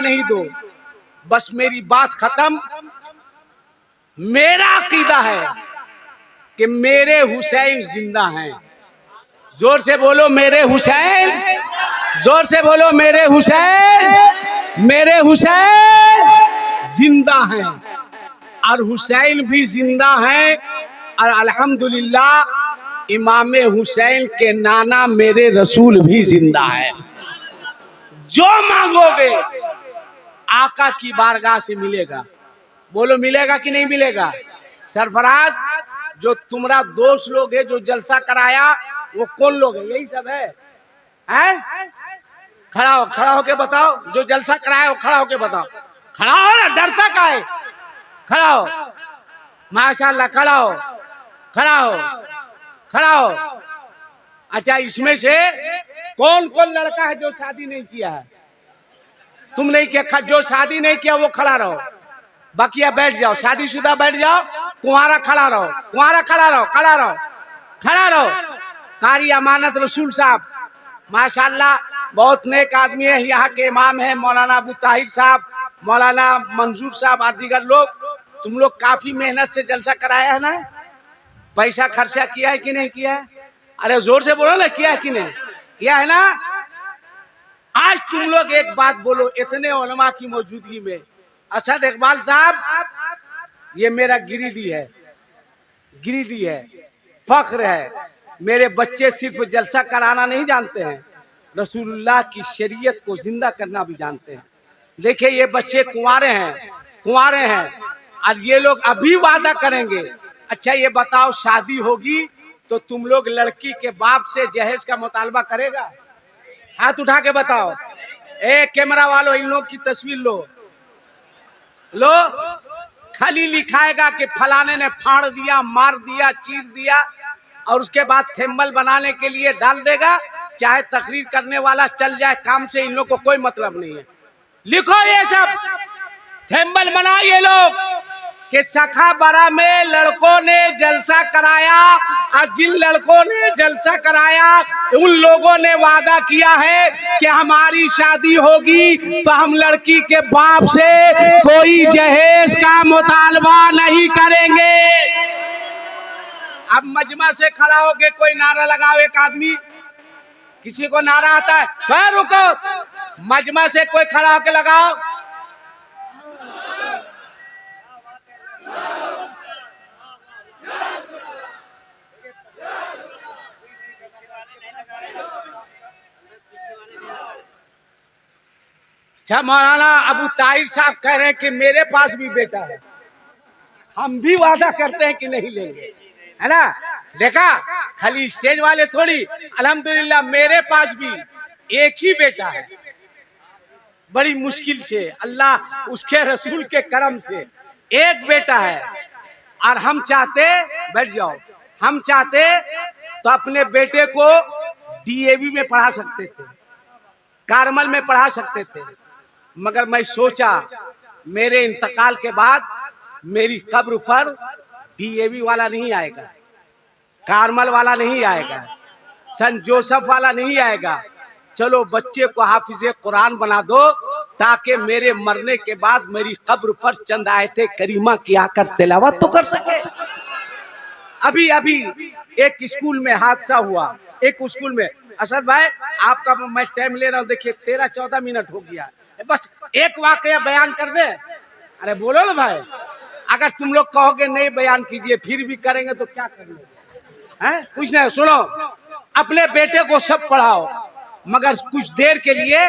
नहीं दो, बस मेरी बात खत्म। मेरा अकीदा है कि मेरे हुसैन जिंदा हैं। जोर से बोलो मेरे हुसैन, जोर से बोलो मेरे हुसैन, मेरे हुसैन जिंदा हैं। और हुसैन भी जिंदा हैं। और अल्हम्दुलिल्लाह इमाम हुसैन के नाना मेरे रसूल भी जिंदा है। जो मांगोगे आका की बारगाह से मिलेगा। बोलो मिलेगा कि नहीं मिलेगा? सरफराज, जो तुम्हारा दोस्त लोग है जो जलसा कराया वो कौन लोग है? यही सब है, हैं? खड़ा होके बताओ। जो जलसा कराया वो खड़ा होके बताओ। खड़ा हो ना, डरता का है? खड़ा हो, माशाल्लाह, खड़ा हो, खड़ा हो, खड़ा हो। अच्छा, इसमें से कौन कौन लड़का है जो शादी नहीं किया है? तुम नहीं किया, जो शादी नहीं किया वो खड़ा रहो। बाकी बैठ जाओ, शादीशुदा बैठ जाओ, कुंवारा खड़ा रहो, कुंवारा खड़ा रहो, खड़ा रहो, खड़ा रहो। कारी अमानत रसूल साहब माशाल्लाह बहुत नेक आदमी है। यहाँ के इमाम है मौलाना अबू ताहिर साहब, मौलाना मंजूर साहब और दीगर लोग। तुम लोग काफी मेहनत से जलसा कराया है ना? पैसा खर्चा किया है कि नहीं किया है? अरे जोर से बोलो ना, किया है कि नहीं किया है ना? आज तुम लोग एक बात बोलो, इतने उलमा की मौजूदगी में। असद इकबाल साहब, ये मेरा गिरिडीह है, गिरिडीह है, फख्र है। मेरे बच्चे सिर्फ जलसा कराना नहीं जानते हैं, रसूलुल्लाह की शरीयत को जिंदा करना भी जानते हैं। देखिए ये बच्चे कुंवारे हैं, कुंवारे हैं, और ये लोग अभी वादा करेंगे। अच्छा ये बताओ, शादी होगी तो तुम लोग लड़की के बाप से जहेज का मुतालबा करेगा? हाथ उठा के बताओ। ए कैमरा वालों, इन लोग की तस्वीर लो, लो। खाली लिखाएगा कि फलाने ने फाड़ दिया, मार दिया, चीर दिया, और उसके बाद थेम्बल बनाने के लिए डाल देगा। चाहे तकरीर करने वाला चल जाए काम से, इन लोग को कोई मतलब नहीं है। लिखो ये सब थेम्बल बना ये लोग कि सखा बरा में लड़कों ने जलसा कराया, और जिन लड़कों ने जलसा कराया उन लोगों ने वादा किया है कि हमारी शादी होगी तो हम लड़की के बाप से कोई जहेज का मुतालबा नहीं करेंगे। अब मजमा से खड़ा होके कोई नारा लगाओ, एक आदमी, किसी को नारा आता है? वह रुको, मजमा से कोई खड़ा होके लगाओ। अच्छा, मौलाना अबू ताहिर साहब कह रहे हैं कि मेरे पास भी बेटा है, हम भी वादा करते हैं कि नहीं लेंगे, है ना? देखा, खाली स्टेज वाले थोड़ी। अल्हम्दुलिल्लाह मेरे पास भी एक ही बेटा है, बड़ी मुश्किल से अल्लाह उसके रसूल के करम से एक बेटा है। और हम चाहते, बैठ जाओ, हम चाहते तो अपने बेटे को डीएवी में पढ़ा सकते थे, कारमल में पढ़ा सकते थे, मगर मैं सोचा मेरे इंतकाल के बाद मेरी कब्र पर डीएवी वाला नहीं आएगा, कारमल वाला नहीं आएगा, सन जोसेफ वाला नहीं आएगा। चलो बच्चे को हाफिज़े कुरान बना दो ताकि मेरे मरने के बाद मेरी कब्र पर चंद आयते करीमा की आकर तिलावत तो कर सके। अभी अभी एक स्कूल में हादसा हुआ, एक स्कूल में। असद भाई आपका मैं टाइम ले रहा हूँ, देखिए 13-14 मिनट हो गया, बस एक वाकया बयान कर दे। अरे बोलो ना भाई, अगर तुम लोग कहोगे नहीं बयान कीजिए फिर भी करेंगे तो क्या करेंगे? हैं? कुछ नहीं, सुनो, अपने बेटे को सब पढ़ाओ, मगर कुछ देर के लिए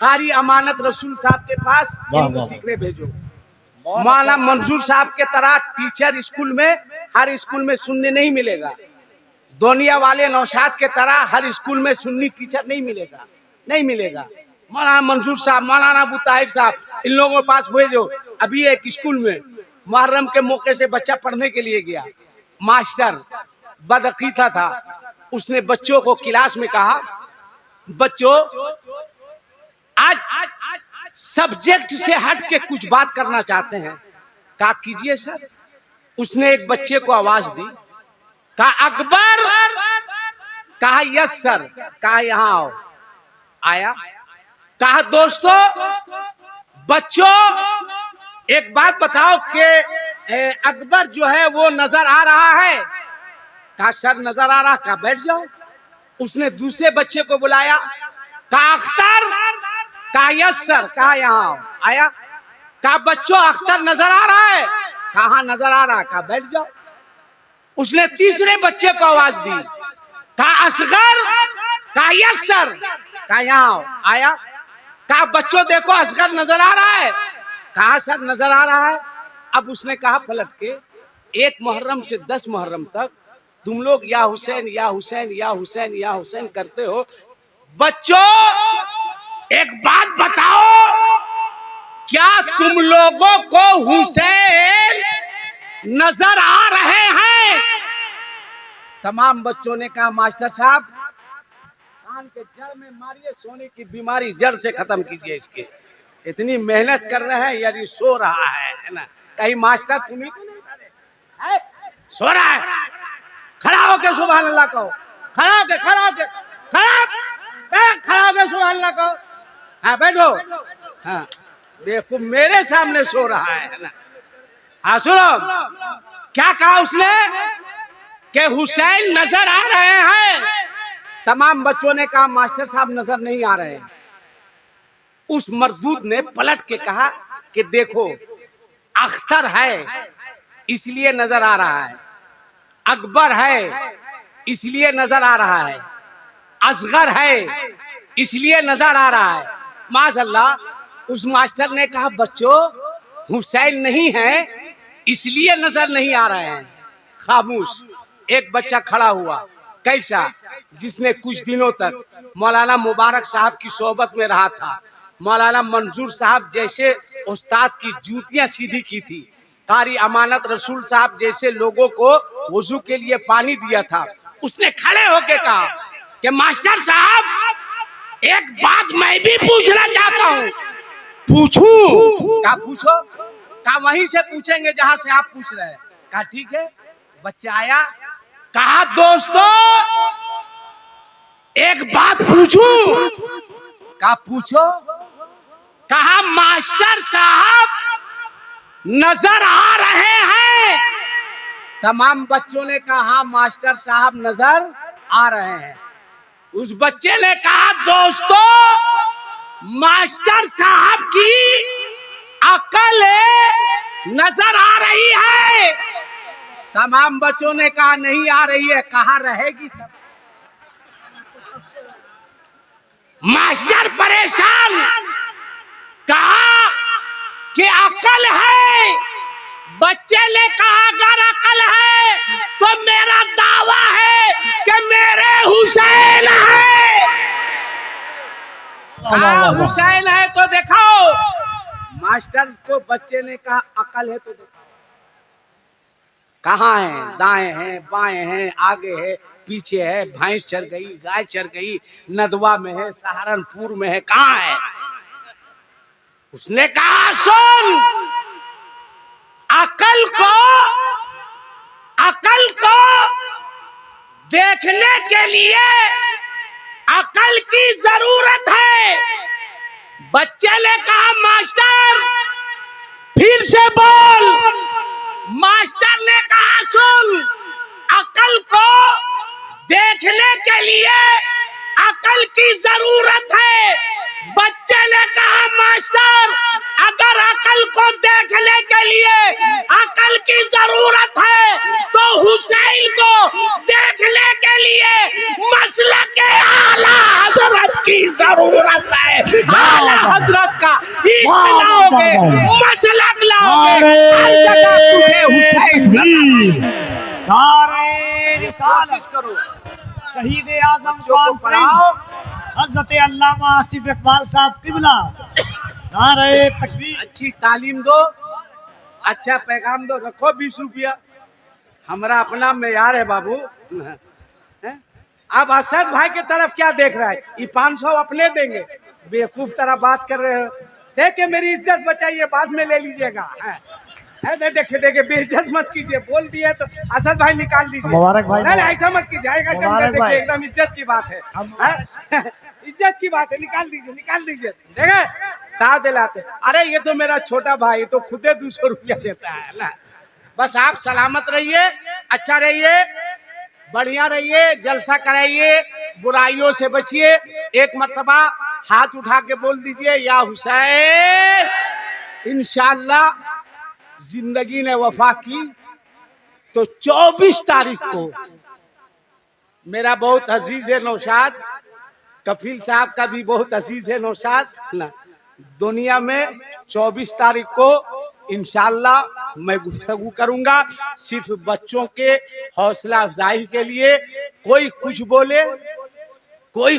कारी अमानत रसूल साहब के पास सीखने भेजो। मौलाना मंजूर साहब के तरह टीचर स्कूल में, हर स्कूल में सुनने नहीं मिलेगा। दोनिया वाले नौशाद के तरह हर स्कूल में सुन्नी टीचर नहीं मिलेगा, नहीं मिलेगा। मौलाना मंजूर साहब, मौलाना अबू ताहिर साहब, इन लोगों के पास भेजो। अभी एक स्कूल में मुहर्रम के मौके से बच्चा पढ़ने के लिए गया, मास्टर बदअकीदा था, उसने बच्चों को क्लास में कहा, बच्चों आज सब्जेक्ट से हट के कुछ बात करना चाहते हैं। कहा कीजिए सर। उसने एक बच्चे को आवाज दी, कहा अकबर, कहा यस सर, कहा यहाँ आओ। आया, कहा दोस्तों बच्चों एक बात बताओ कि अकबर जो है वो नजर आ रहा है? कहा सर नजर आ रहा। कहा बैठ जाओ। उसने दूसरे बच्चे को बुलाया। कहा अख्तर। कहा यस सर। कहा यहाँ आया। कहा बच्चों अख्तर नजर आ रहा है? कहा नजर आ रहा। कहा बैठ जाओ। उसने तीसरे बच्चे को आवाज दी। कहा असगर। कहा यस सर। कहा यहाँ आया। कहा बच्चों देखो असगर नजर आ रहा है? कहा सर नजर आ रहा है। अब उसने कहा पलट के 1 मुहर्रम से 10 मुहर्रम तक तुम लोग या हुसैन या हुसैन या हुसैन या हुसैन करते हो। बच्चों एक बात बताओ, क्या तुम लोगों को हुसैन नजर आ रहे हैं? तमाम बच्चों ने कहा मास्टर साहब कान के जड़ में मारिए, सोने की बीमारी जड़ से खत्म कीजिए इसके। इतनी मेहनत कर रहे हैं यार ये सो रहा है ना। कहीं मास्टर तुम्हें तो नहीं है? सो रहा है। खड़ा होके सुभान अल्लाह कहो। खड़ा होके सुभान अल्लाह कहो। हाँ बैठो। हाँ देखो मेरे सामने सो रहा है ना। हाँ सुनो क्या कहा उसने कि हुसैन नजर आ रहे हैं। तमाम बच्चों ने कहा मास्टर साहब नजर नहीं आ रहे हैं। उस मर्दूद ने पलट के कहा कि देखो अख्तर है इसलिए नजर आ रहा है, अकबर है इसलिए नजर आ रहा है, असगर है इसलिए नजर आ रहा है। माशाअल्लाह उस मास्टर ने कहा बच्चों हुसैन नहीं है इसलिए नजर नहीं आ रहे हैं। खामोश। एक बच्चा खड़ा हुआ। कैसा? जिसने कुछ दिनों तक मौलाना मुबारक साहब की सोहबत में रहा था, मौलाना मंजूर साहब जैसे उस्ताद की जूतियां सीधी की थी, कारी अमानत रसूल साहब जैसे लोगों को वजू के लिए पानी दिया था। उसने खड़े होके कहा कि मास्टर साहब एक बात मैं भी पूछना चाहता हूँ। पूछूं? कहा पूछो। कहा वहीं से पूछेंगे जहां से आप पूछ रहे हैं। कहा ठीक है। बच्चा आया। कहा दोस्तों एक बात पूछूं? कहा पूछो। कहा मास्टर साहब नजर आ रहे हैं? तमाम बच्चों ने कहा हाँ मास्टर साहब नजर आ रहे हैं। उस बच्चे ने कहा दोस्तों मास्टर साहब की अकल नजर आ रही है। तमाम बच्चों ने कहा नहीं आ रही है। कहा रहेगी तब। मास्टर परेशान। कहा कि अकल है। बच्चे ने कहा अगर अकल है तो मेरा दावा है कि मेरे हुसैन है। कहा हुसैन है तो दिखाओ। मास्टर को बच्चे ने कहा अकल है तो दिखाओ। कहाँ है? दाएं हैं, बाएं हैं, आगे है, पीछे है, भैंस चर गई, गाय चर गई, नदवा में है, सहारनपुर में है, कहाँ है? उसने कहा सुन अकल को देखने के लिए अकल की जरूरत है। बच्चे ने कहा मास्टर फिर से बोल। मास्टर ने कहा सुन अकल को देखने के लिए अकल की जरूरत है। बच्चे ने कहा मास्टर अगर अकल को देखने के लिए अकल की जरूरत है तो हुसैन को देखने के लिए मसलक के आला हजरत की जरूरत है। आला हजरत का इश्क लाओगे, मसलक लाओगे, हर जगह तुझे हुसैन करो। शहीद आजम हजरत अल्लामा आसिफ इकबाल साहब किबला नारे तकबीर। अच्छी तालीम दो, अच्छा पैगाम दो। रखो 20 रुपया, हमारा अपना मेयार है बाबू। अब असद भाई की तरफ क्या देख रहा है? ये 500 अपने देंगे। बेवकूफ तरह बात कर रहे हो। देखे मेरी इज्जत बचाइए, बाद में ले लीजिएगा। देखे देखे बेइज्जत मत कीजिए। बोल दिए तो असद भाई निकाल दीजिए। मुबारक भाई, नहीं ऐसा मत कीजिएगा। एकदम इज्जत की बात है। इज्जत की बात है, निकाल दीजिए, निकाल दीजिए। देखे ता दिलाते। अरे ये तो मेरा छोटा भाई तो खुदे 200 रुपया देता है ना। बस आप सलामत रहिए, अच्छा रहिए, बढ़िया रहिए, जलसा कराइए, बुराइयों से बचिए। एक मर्तबा हाथ उठा के बोल दीजिए या हुसैन। इंशाअल्लाह जिंदगी ने वफा की तो 24 तारीख को मेरा बहुत अजीज है नौशाद, कफील साहब का भी बहुत अजीज है नौशाद ना, दुनिया में 24 तारीख को इंशाअल्लाह मैं गुफ्तगू करूंगा सिर्फ बच्चों के हौसला अफजाई के लिए। कोई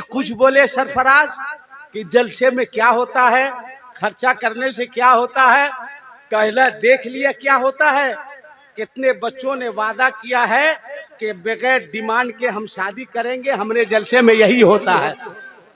कुछ बोले सरफराज कि जलसे में क्या होता है, खर्चा करने से क्या होता है, कहला देख लिया क्या होता है। कितने बच्चों ने वादा किया है कि बगैर डिमांड के हम शादी करेंगे, हमने जलसे में यही होता है।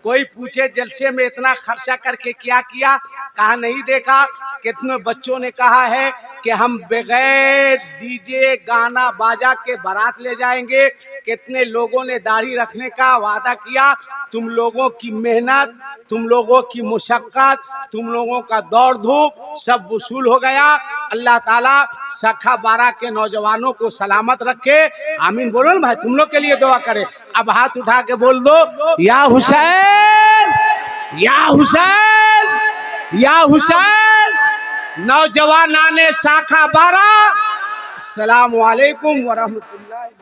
कोई पूछे जलसे में इतना खर्चा करके क्या किया, कहा नहीं देखा। कितने बच्चों ने कहा है कि हम बगैर डीजे गाना बाजा के बारात ले जाएंगे। कितने लोगों ने दाढ़ी रखने का वादा किया। तुम लोगों की मेहनत, तुम लोगों की मुशक्कत, तुम लोगों का दौड़ धूप सब वसूल हो गया। अल्लाह ताला सखा बारा के नौजवानों को सलामत रखे। आमीन बोलो ना भाई, तुम लोग के लिए दुआ करे। अब हाथ उठा के बोल दो या हुसैन, या हुसैन, या हुसैन। नौजवान आने शाखा बारा। अस्सलामु अलैकुम व रहमतुल्लाह।